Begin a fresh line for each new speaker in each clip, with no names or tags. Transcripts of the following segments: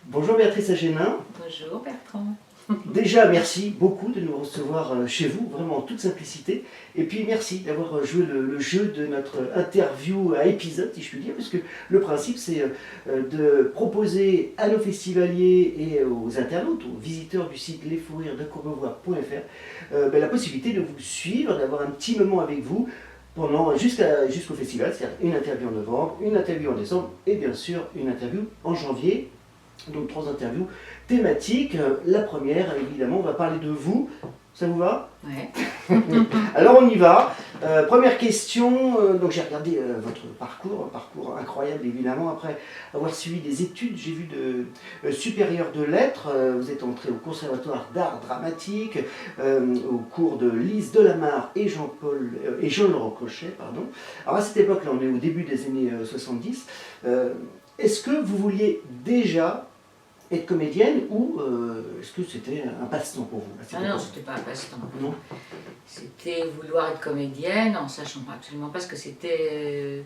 Bonjour Béatrice Agénin.
Bonjour Bertrand.
Déjà, merci beaucoup de nous recevoir chez vous, vraiment en toute simplicité. Et puis merci d'avoir joué le jeu de notre interview à épisode, si je puis dire, puisque le principe c'est de proposer à nos festivaliers et aux internautes, aux visiteurs du site lesfourriresdecourbevoie.fr la possibilité de vous suivre, d'avoir un petit moment avec vous pendant jusqu'au festival, c'est-à-dire une interview en novembre, une interview en décembre et bien sûr une interview en janvier. Donc 3 interviews thématiques. La première, évidemment, on va parler de vous. Ça vous va?
Ouais.
Alors on y va. Première question, donc j'ai regardé votre parcours, un parcours incroyable évidemment, après avoir suivi des études, j'ai vu de supérieures de lettres, vous êtes entré au conservatoire d'art dramatique, au cours de Lise Delamarre et Jean-Laurent Cochet, pardon. Alors à cette époque-là, on est au début des années 70, est-ce que vous vouliez déjà être comédienne ou est-ce que c'était un passe-temps pour vous?
Ah non, c'était pas un passe-temps.
Non.
C'était vouloir être comédienne en sachant absolument pas ce que c'était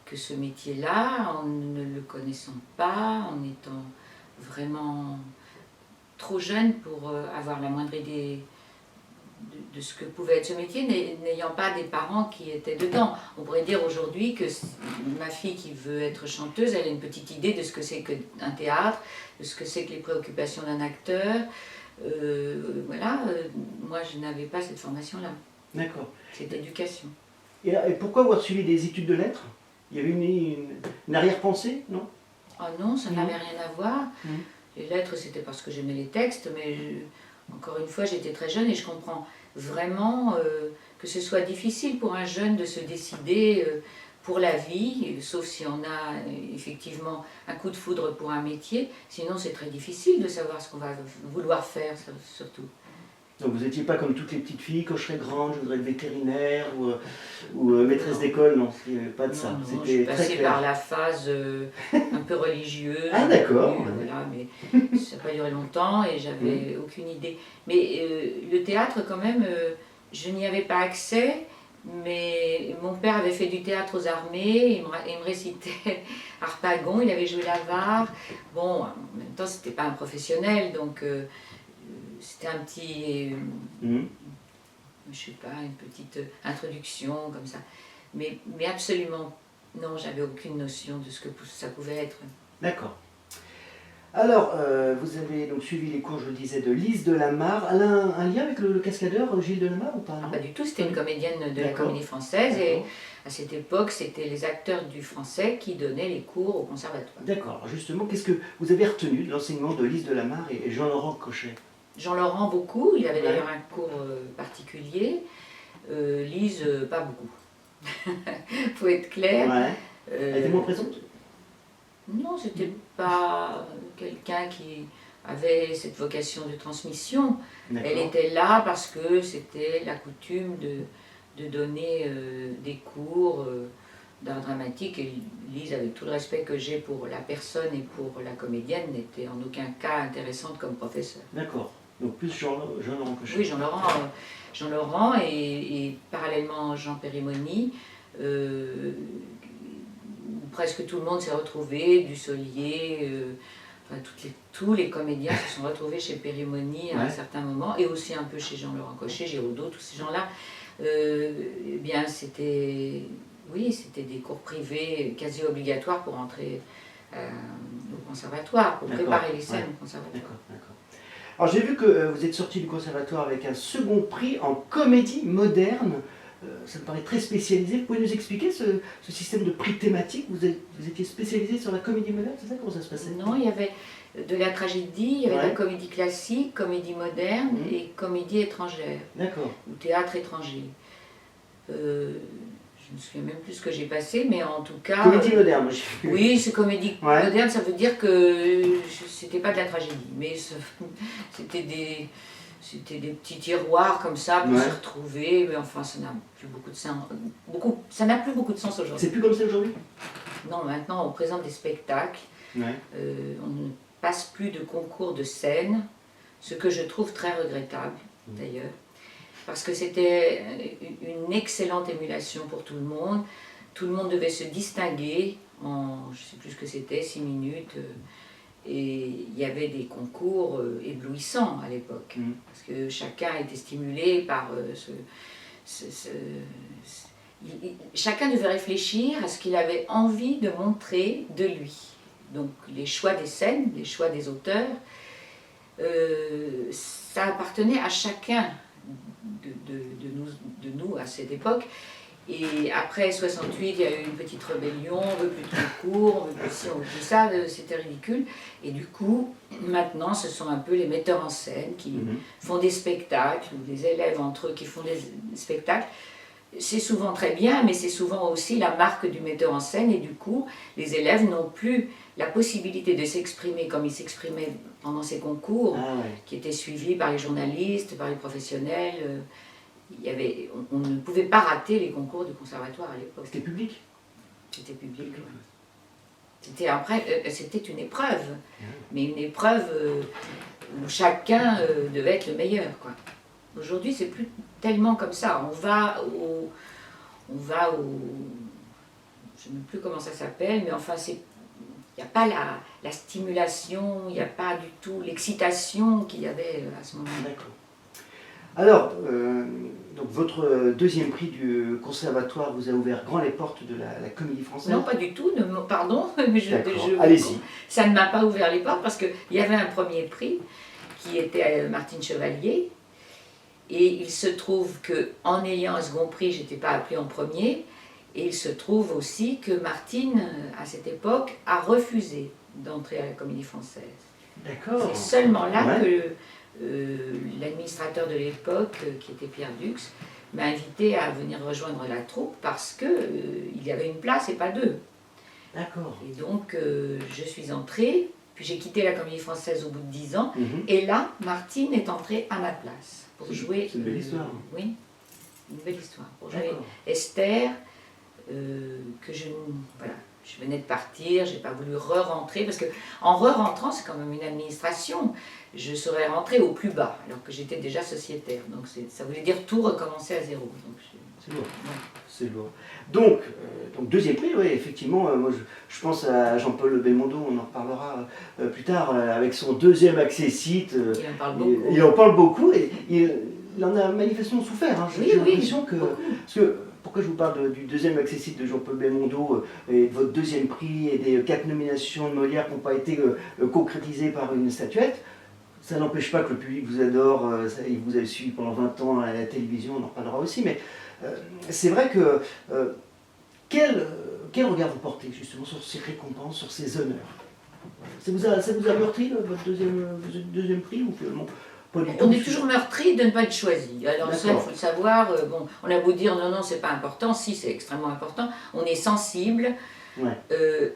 que ce métier-là, en ne le connaissant pas, en étant vraiment trop jeune pour avoir la moindre idée de ce que pouvait être ce métier, n'ayant pas des parents qui étaient dedans. On pourrait dire aujourd'hui que ma fille qui veut être chanteuse, elle a une petite idée de ce que c'est qu'un théâtre, de ce que c'est que les préoccupations d'un acteur. Moi je n'avais pas cette formation-là.
D'accord.
Cette éducation.
Et pourquoi avoir suivi des études de lettres? Il y avait une arrière-pensée, non?
Ah non, ça n'avait rien à voir.
Mhm.
Les lettres, c'était parce que j'aimais les textes, mais encore une fois, j'étais très jeune et je comprends vraiment que ce soit difficile pour un jeune de se décider pour la vie, sauf si on a effectivement un coup de foudre pour un métier. Sinon, c'est très difficile de savoir ce qu'on va vouloir faire, surtout.
Donc vous n'étiez pas comme toutes les petites filles, quand je serai grande, je voudrais être vétérinaire ou maîtresse d'école, non, pas de ça.
Non, je
C'était
suis
très
passée
clair.
par la phase un peu religieuse.
Ah d'accord.
Voilà, mais ça n'a pas duré longtemps et j'avais aucune idée. Mais le théâtre quand même, je n'y avais pas accès, mais mon père avait fait du théâtre aux armées, il me récitait Harpagon, il avait joué l'avare. Bon, en même temps c'était pas un professionnel, donc c'était un petit... je sais pas, une petite introduction comme ça. Mais absolument, non, j'avais aucune notion de ce que ça pouvait être.
D'accord. Alors, vous avez donc suivi les cours, je le disais, de Lise Delamarre. Elle a un lien avec le cascadeur Gilles Delamarre ou pas?
Ah, pas du tout, c'était une comédienne de la
D'accord.
Comédie Française et à cette époque, c'était les acteurs du français qui donnaient les cours au conservatoire.
D'accord. Alors justement, qu'est-ce que vous avez retenu de l'enseignement de Lise Delamarre et Jean-Laurent Cochet?
Jean-Laurent, beaucoup, il avait d'ailleurs un cours particulier. Lise, pas beaucoup. Faut être clair.
Ouais. Elle était moins présente?
Non, c'était pas quelqu'un qui avait cette vocation de transmission. Elle était là parce que c'était la coutume de donner des cours d'art dramatique. Et Lise, avec tout le respect que j'ai pour la personne et pour la comédienne, n'était en aucun cas intéressante comme professeur.
D'accord. Donc plus Jean-Laurent Cochet.
Oui, Jean-Laurent et parallèlement Jean Périmoni. Presque tout le monde s'est retrouvé, Dussolier, tous les comédiens se sont retrouvés chez Périmoni à un certain moment, et aussi un peu chez Jean-Laurent Cochet, Giraudot, tous ces gens-là. Eh bien, c'était des cours privés quasi obligatoires pour entrer au conservatoire, pour préparer les scènes au conservatoire.
D'accord. Alors j'ai vu que vous êtes sorti du conservatoire avec un second prix en comédie moderne. Ça me paraît très spécialisé. Vous pouvez nous expliquer ce système de prix thématique? Vous étiez spécialisé sur la comédie moderne, c'est ça? Comment ça se passait?
Non, il y avait de la tragédie, il y avait de la comédie classique, comédie moderne et comédie étrangère.
D'accord.
Ou théâtre étranger. Je ne me souviens même plus ce que j'ai passé, mais en tout cas...
Comédie moderne, j'ai vu.
Oui, c'est comédie moderne, ça veut dire que c'était pas de la tragédie, mais c'était des petits tiroirs comme ça pour se retrouver, mais enfin ça n'a plus beaucoup de sens. Ça n'a plus beaucoup de sens aujourd'hui.
C'est plus comme ça aujourd'hui?
Non, maintenant on présente des spectacles, on ne passe plus de concours de scène, ce que je trouve très regrettable d'ailleurs, parce que c'était une excellente émulation pour tout le monde devait se distinguer en, je ne sais plus ce que c'était, 6 minutes, Et il y avait des concours éblouissants à l'époque, parce que chacun était stimulé par chacun devait réfléchir à ce qu'il avait envie de montrer de lui. Donc les choix des scènes, les choix des auteurs, ça appartenait à chacun de nous à cette époque. Et après 68, il y a eu une petite rébellion, on veut plus de concours, on veut plus ci, on veut plus ça, c'était ridicule. Et du coup, maintenant, ce sont un peu les metteurs en scène qui font des spectacles, ou des élèves entre eux qui font des spectacles. C'est souvent très bien, mais c'est souvent aussi la marque du metteur en scène, et du coup, les élèves n'ont plus la possibilité de s'exprimer comme ils s'exprimaient pendant ces concours, qui étaient suivis par les journalistes, par les professionnels. On ne pouvait pas rater les concours du conservatoire à l'époque.
C'était public?
C'était public, oui. C'était une épreuve, mais une épreuve où chacun devait être le meilleur, quoi. Aujourd'hui, c'est plus tellement comme ça. On va au... Je ne sais même plus comment ça s'appelle, mais enfin, il n'y a pas la stimulation, il n'y a pas du tout l'excitation qu'il y avait à ce moment-là.
D'accord. Alors, donc votre deuxième prix du conservatoire vous a ouvert grand les portes de la comédie française?
Non, pas du tout, pardon, mais
allez-y.
Ça ne m'a pas ouvert les portes parce qu'il y avait un premier prix qui était Martine Chevalier, et il se trouve qu'en ayant un second prix, je n'étais pas appelée en premier, et il se trouve aussi que Martine, à cette époque, a refusé d'entrer à la comédie française.
D'accord.
C'est seulement là que l'administrateur de l'époque, qui était Pierre Dux, m'a invité à venir rejoindre la troupe parce qu'il y avait une place et pas deux.
D'accord.
Et donc je suis entrée, puis j'ai quitté la comédie française au bout de 10 ans, et là, Martine est entrée à ma place pour jouer...
C'est une belle histoire.
Oui, une belle histoire. Pour jouer Esther, que voilà, je venais de partir, j'ai pas voulu re-rentrer, parce qu'en re-rentrant, c'est quand même une administration. Je serais rentrée au plus bas, alors que j'étais déjà sociétaire. Donc ça voulait dire tout recommencer à zéro.
C'est lourd. C'est lourd. Donc deuxième prix, oui, effectivement, moi je pense à Jean-Paul Belmondo, on en reparlera plus tard, avec son deuxième accessite.
Il en parle beaucoup.
Il en parle beaucoup, et il en a manifestement souffert. Hein. J'ai l'impression que... Parce que, pourquoi je vous parle du deuxième accessite de Jean-Paul Belmondo et de votre deuxième prix et des 4 nominations de Molière qui n'ont pas été concrétisées par une statuette? Ça n'empêche pas que le public vous adore, il vous a suivi pendant 20 ans à la télévision, on en reparlera aussi, mais c'est vrai que quel regard vous portez justement sur ces récompenses, sur ces honneurs? Ça vous a meurtri votre deuxième prix ou finalement pas du tout?
On est toujours meurtri de ne pas être choisi. Alors ça, il faut le savoir, on a beau dire non, c'est pas important, si c'est extrêmement important, on est sensible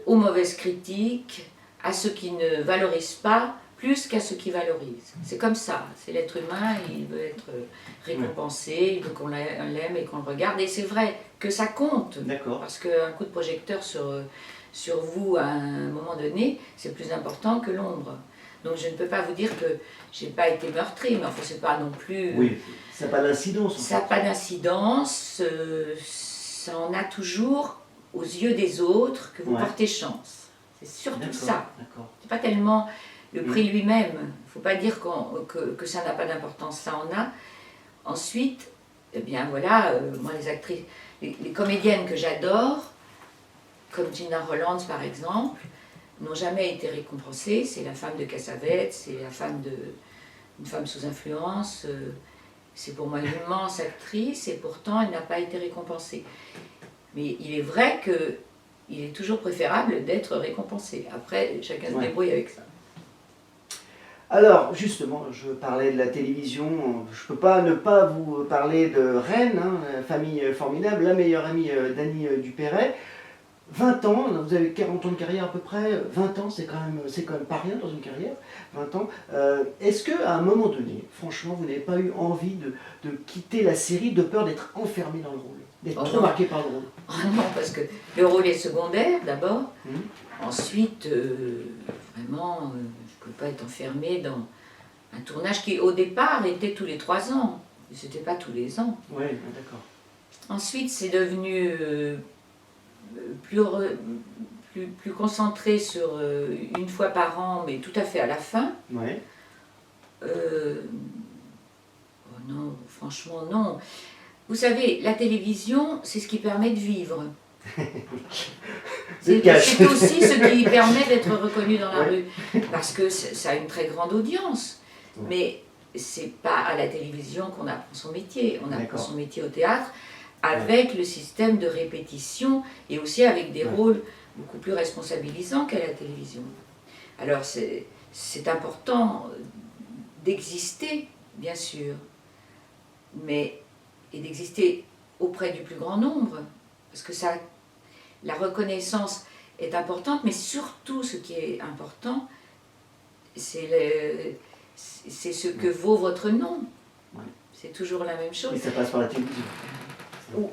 aux mauvaises critiques, à ceux qui ne valorisent pas, plus qu'à ceux qui valorisent. C'est comme ça, c'est l'être humain, il veut être récompensé, il veut qu'on l'aime et qu'on le regarde, et c'est vrai que ça compte, parce qu'un coup de projecteur sur vous à un moment donné, c'est plus important que l'ombre. Donc je ne peux pas vous dire que j'ai pas été meurtrie, mais enfin c'est pas non plus...
Oui, ça n'a pas d'incidence.
Ça n'a pas d'incidence, ça en a toujours aux yeux des autres que vous portez chance. C'est surtout ça. C'est pas tellement le prix lui-même. Il ne faut pas dire que ça n'a pas d'importance, ça en a. Ensuite, eh bien voilà, moi les actrices, les comédiennes que j'adore, comme Gina Rollands par exemple, n'ont jamais été récompensées. C'est la femme de Cassavetes, c'est la femme une femme sous influence. C'est pour moi une immense actrice et pourtant elle n'a pas été récompensée. Mais il est vrai qu'il est toujours préférable d'être récompensé. Après, chacun se débrouille avec ça.
Alors, justement, je parlais de la télévision, je ne peux pas ne pas vous parler de Reine, la famille formidable, la meilleure amie d'Annie Dupéret. 20 ans, vous avez 40 ans de carrière à peu près, 20 ans c'est quand même pas rien dans une carrière, 20 ans. Est-ce qu'à un moment donné, franchement, vous n'avez pas eu envie de quitter la série de peur d'être enfermé dans le rôle, d'être trop marqué par le rôle?
Non, parce que le rôle est secondaire d'abord, ensuite, vraiment, je ne peux pas être enfermée dans un tournage qui au départ était tous les 3 ans, c'était pas tous les ans.
Oui, d'accord.
Ensuite, c'est devenu... plus concentrée sur une fois par an, mais tout à fait à la fin.
Ouais.
Oh non, franchement non. Vous savez, la télévision, c'est ce qui permet de vivre. C'est aussi ce qui permet d'être reconnu dans la rue, parce que ça a une très grande audience. Mais c'est pas à la télévision qu'on apprend son métier. On apprend son métier au théâtre avec le système de répétition et aussi avec des rôles beaucoup plus responsabilisants qu'à la télévision. Alors c'est important d'exister, bien sûr, mais et d'exister auprès du plus grand nombre, parce que ça, la reconnaissance est importante, mais surtout ce qui est important, c'est ce que vaut votre nom.
Ouais.
C'est toujours la même chose.
Et ça passe par la télévision.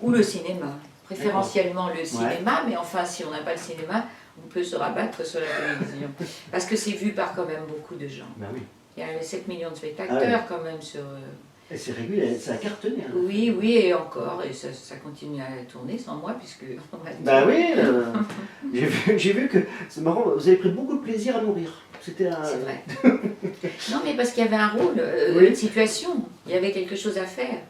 Ou le cinéma. Préférentiellement le cinéma, mais enfin, si on n'a pas le cinéma, on peut se rabattre sur la télévision. Parce que c'est vu par quand même beaucoup de gens.
Ben oui.
Il y a 7 millions de spectateurs quand même sur...
Et c'est régulier, ça a cartonné. Hein.
Oui, oui, et encore, et ça continue à tourner sans moi, puisque...
Bah oui, j'ai vu que, c'est marrant, vous avez pris beaucoup de plaisir à mourir. C'était un...
C'est vrai. Non, mais parce qu'il y avait un rôle, une situation, il y avait quelque chose à faire.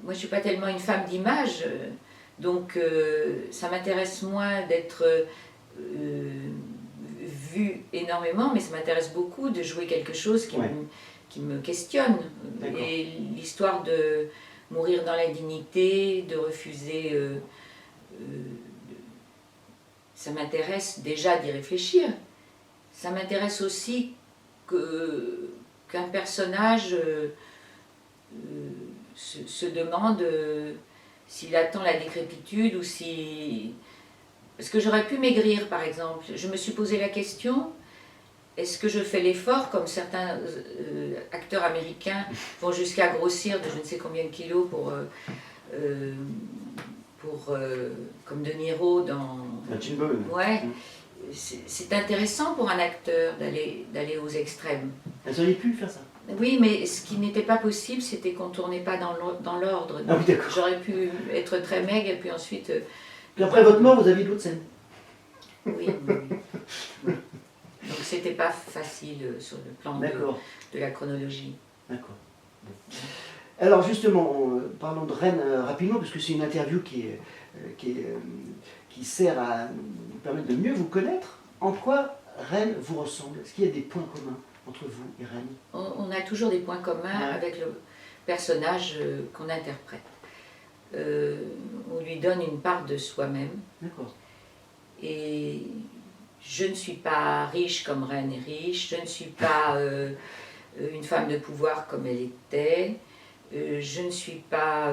Moi, je ne suis pas tellement une femme d'image, donc ça m'intéresse moins d'être vue énormément, mais ça m'intéresse beaucoup de jouer quelque chose qui me questionne. Et l'histoire de mourir dans l'indignité, de refuser... ça m'intéresse déjà d'y réfléchir. Ça m'intéresse aussi qu'un personnage se demande s'il attend la décrépitude ou si... Parce que j'aurais pu maigrir, par exemple. Je me suis posé la question, est-ce que je fais l'effort, comme certains acteurs américains vont jusqu'à grossir de je ne sais combien de kilos comme De Niro dans... Ouais. C'est intéressant pour un acteur d'aller aux extrêmes.
Vous auriez pu faire ça?
Oui, mais ce qui n'était pas possible, c'était qu'on ne tournait pas dans l'ordre.
Ah oui,
j'aurais pu être très maigre et puis ensuite...
Puis après votre mort, vous aviez d'autres scènes.
Oui. Donc c'était pas facile sur le plan de la chronologie.
D'accord. Bon. Alors justement, parlons de Rennes rapidement, parce que c'est une interview qui sert à nous permettre de mieux vous connaître. En quoi Rennes vous ressemble? Est-ce qu'il y a des points communs entre vous et Rennes?
On a toujours des points communs avec le personnage qu'on interprète. On lui donne une part de soi-même.
D'accord.
Et je ne suis pas riche comme Rennes est riche, je ne suis pas une femme de pouvoir comme elle était, je ne suis pas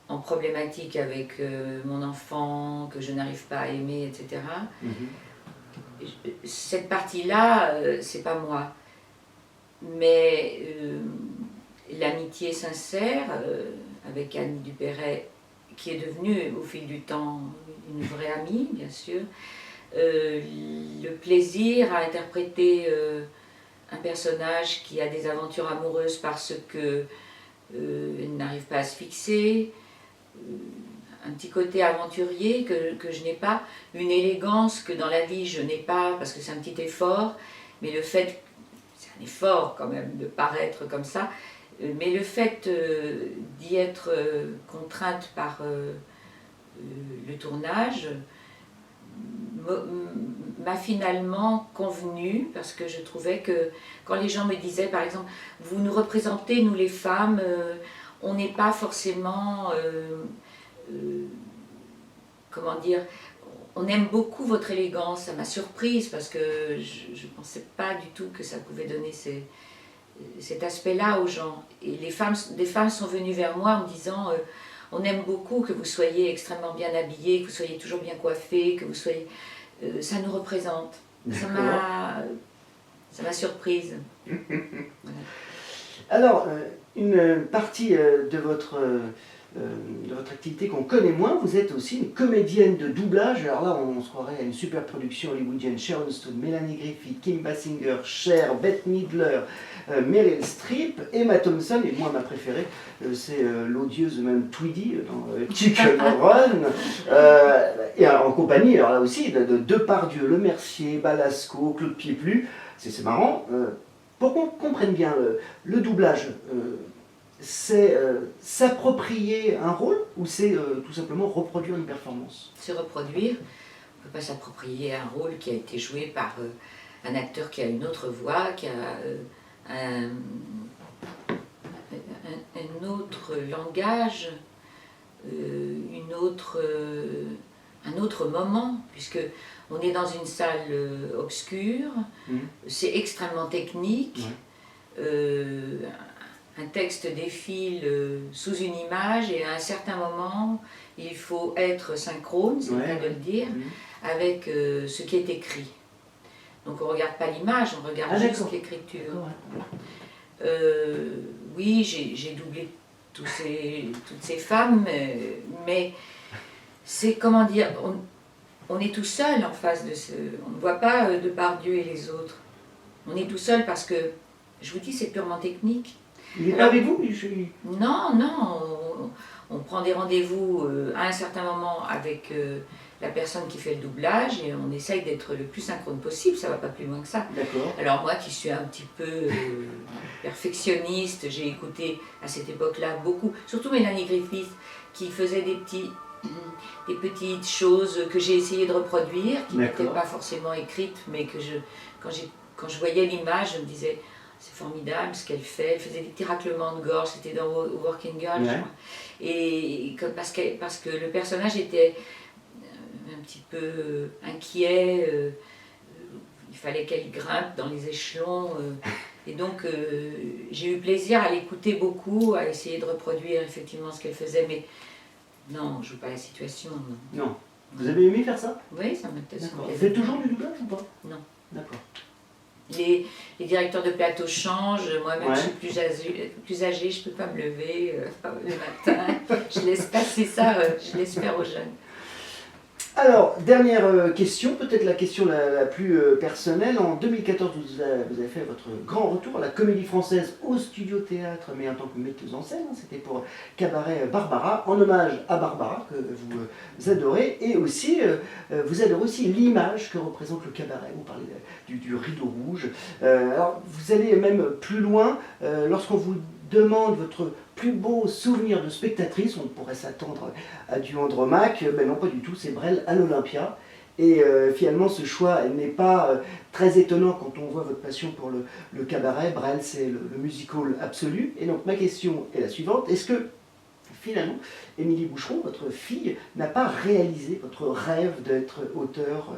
en problématique avec mon enfant que je n'arrive pas à aimer, etc. Cette partie-là, c'est pas moi. Mais l'amitié sincère avec Anne Dupéret, qui est devenue au fil du temps une vraie amie, bien sûr, le plaisir à interpréter un personnage qui a des aventures amoureuses parce que n'arrive pas à se fixer, un petit côté aventurier que je n'ai pas, une élégance que dans la vie je n'ai pas parce que c'est un petit effort, mais le fait, c'est un effort quand même de paraître comme ça, mais le fait d'y être contrainte par le tournage m'a finalement convenu, parce que je trouvais que quand les gens me disaient par exemple « vous nous représentez, nous les femmes, on n'est pas forcément... comment dire, on aime beaucoup votre élégance », ça m'a surprise parce que je ne pensais pas du tout que ça pouvait donner cet aspect-là aux gens. Et des femmes sont venues vers moi en me disant on aime beaucoup que vous soyez extrêmement bien habillée, que vous soyez toujours bien coiffée, que vous soyez... ça nous représente. Ça m'a surprise. Voilà.
Alors, une partie de votre de votre activité qu'on connaît moins, vous êtes aussi une comédienne de doublage. Alors là, on se croirait à une super production hollywoodienne. Sharon Stone, Melanie Griffith, Kim Basinger, Cher, Bette Midler, Meryl Streep, Emma Thompson, et moi ma préférée, c'est l'odieuse même Tweety dans Chicken Run, et en compagnie, alors là aussi, de Depardieu, Le Mercier, Balasco, Claude Pieplu. C'est marrant. Pour qu'on comprenne bien le doublage, c'est s'approprier un rôle ou c'est tout simplement reproduire une performance?
Se reproduire. On ne peut pas s'approprier un rôle qui a été joué par un acteur qui a une autre voix, qui a un autre langage, un autre moment, puisque on est dans une salle obscure, c'est extrêmement technique, un texte défile sous une image et à un certain moment, il faut être synchrone, c'est le cas de le dire, avec ce qui est écrit. Donc on ne regarde pas l'image, on regarde juste l'écriture. Oui, j'ai doublé toutes ces femmes, mais c'est, comment dire, on est tout seul en face de ce... On ne voit pas Depardieu et les autres. On est tout seul parce que, je vous dis, c'est purement technique.
Il n'est pas avec vous?
Non, non, on prend des rendez-vous à un certain moment avec la personne qui fait le doublage et on essaye d'être le plus synchrone possible, ça ne va pas plus loin que ça. Alors moi qui suis un petit peu perfectionniste, j'ai écouté à cette époque-là beaucoup, surtout Melanie Griffith, qui faisait des petites choses que j'ai essayé de reproduire, qui n'étaient pas forcément écrites, mais que quand je voyais l'image, je me disais... C'est formidable ce qu'elle fait. Elle faisait des petits raclements de gorge, c'était dans Working Girl, je crois. Et parce que le personnage était un petit peu inquiet, il fallait qu'elle grimpe dans les échelons. Et donc j'ai eu plaisir à l'écouter beaucoup, à essayer de reproduire effectivement ce qu'elle faisait. Mais non, je ne joue pas la situation.
Non. Vous avez aimé faire ça?
Oui, ça m'intéresse.
Vous faites toujours du doublage ou pas?
Non.
D'accord.
Les directeurs de plateau changent, moi-même je suis plus âgée, je ne peux pas me lever le matin, je laisse passer ça, je laisse faire aux jeunes.
Alors, dernière question, peut-être la question la plus personnelle. En 2014, vous avez fait votre grand retour à la Comédie Française au Studio Théâtre, mais en tant que metteuse en scène. C'était pour Cabaret Barbara, en hommage à Barbara, que vous adorez. Et aussi, vous adorez aussi l'image que représente le cabaret. Vous parlez du rideau rouge. Alors, vous allez même plus loin. Lorsqu'on vous demande votre plus beau souvenir de spectatrice, on pourrait s'attendre à du Andromaque, mais non pas du tout, c'est Brel à l'Olympia. Et finalement ce choix n'est pas très étonnant quand on voit votre passion pour le cabaret. Brel, c'est le music-hall absolu. Et donc ma question est la suivante, est-ce que finalement Émilie Boucheron, votre fille, n'a pas réalisé votre rêve d'être auteur,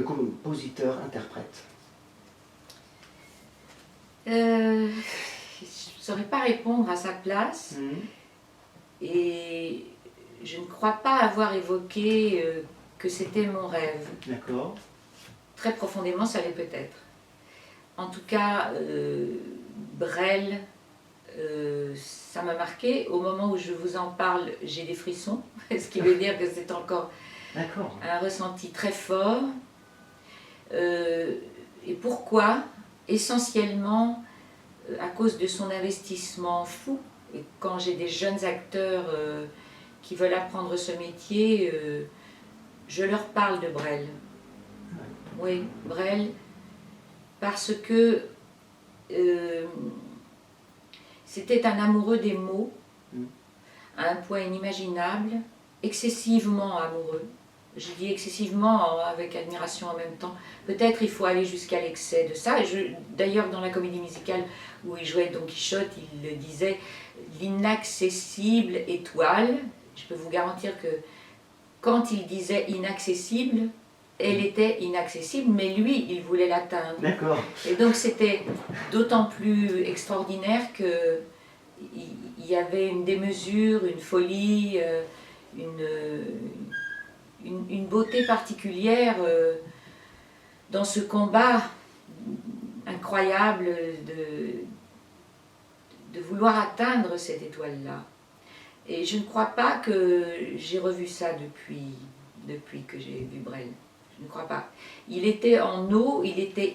compositeur, interprète?
Je ne saurais pas répondre à sa place et je ne crois pas avoir évoqué que c'était mon rêve.
D'accord.
Très profondément, ça l'est peut-être. En tout cas, Brel, ça m'a marqué. Au moment où je vous en parle, j'ai des frissons, ce qui veut dire que c'est encore un ressenti très fort. Et pourquoi? Essentiellement à cause de son investissement fou. Et quand j'ai des jeunes acteurs qui veulent apprendre ce métier, je leur parle de Brel. Oui, Brel, parce que c'était un amoureux des mots, à un point inimaginable, excessivement amoureux. Je dis excessivement avec admiration en même temps. Peut-être il faut aller jusqu'à l'excès de ça. D'ailleurs, dans la comédie musicale où il jouait Don Quichotte, il le disait, l'inaccessible étoile. Je peux vous garantir que quand il disait inaccessible, elle était inaccessible, mais lui, il voulait l'atteindre.
D'accord.
Et donc c'était d'autant plus extraordinaire qu'il y avait une démesure, une folie, une beauté particulière dans ce combat incroyable de vouloir atteindre cette étoile-là. Et je ne crois pas que j'ai revu ça depuis que j'ai vu Brel. Je ne crois pas. Il était en eau, il était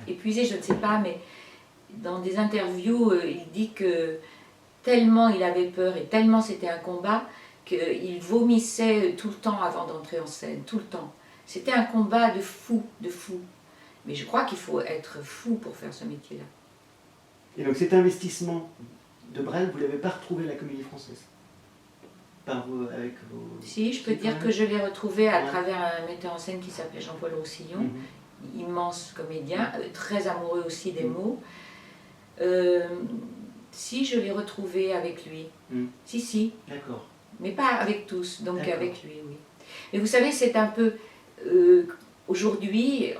épuisé, je ne sais pas, mais dans des interviews, il dit que tellement il avait peur et tellement c'était un combat qu'il vomissait tout le temps avant d'entrer en scène, tout le temps. C'était un combat de fou, de fou. Mais je crois qu'il faut être fou pour faire ce métier-là.
Et donc cet investissement de Brel, vous ne l'avez pas retrouvé à la Comédie Française avec vos...
Si, je peux dire que je l'ai retrouvé à travers un metteur en scène qui s'appelait Jean-Paul Roussillon, immense comédien, très amoureux aussi des mots. Si, je l'ai retrouvé avec lui. Si.
D'accord.
Mais pas avec tous, donc avec lui, oui. Mais vous savez, c'est un peu... aujourd'hui,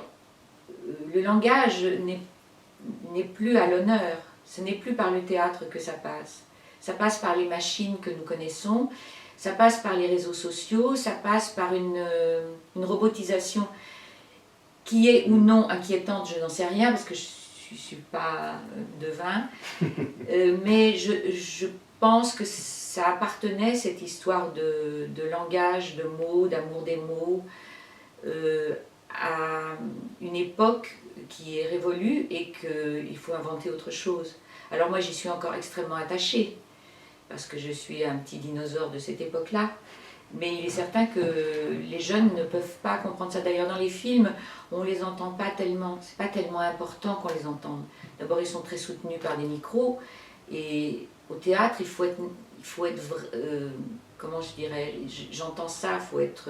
le langage n'est plus à l'honneur. Ce n'est plus par le théâtre que ça passe. Ça passe par les machines que nous connaissons, ça passe par les réseaux sociaux, ça passe par une robotisation qui est ou non inquiétante, je n'en sais rien, parce que je ne suis pas devin. Mais je pense que ça appartenait, cette histoire de langage, de mots, d'amour des mots, à une époque qui est révolue et qu'il faut inventer autre chose. Alors moi j'y suis encore extrêmement attachée, parce que je suis un petit dinosaure de cette époque-là, mais il est certain que les jeunes ne peuvent pas comprendre ça. D'ailleurs dans les films, on ne les entend pas tellement, c'est pas tellement important qu'on les entende. D'abord ils sont très soutenus par des micros, et au théâtre il faut être comment je dirais, j'entends ça, il faut être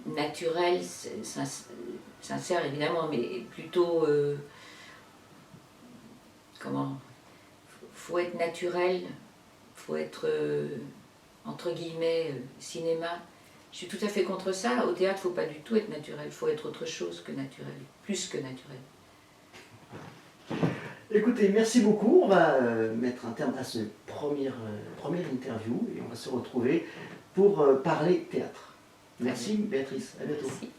naturel, sincère évidemment, mais plutôt faut être naturel, faut être entre guillemets cinéma. Je suis tout à fait contre ça. Au théâtre, il ne faut pas du tout être naturel, il faut être autre chose que naturel, plus que naturel.
Écoutez, merci beaucoup. On va mettre un terme à ce première interview et on va se retrouver pour parler théâtre. Merci Béatrice, à bientôt.
Merci.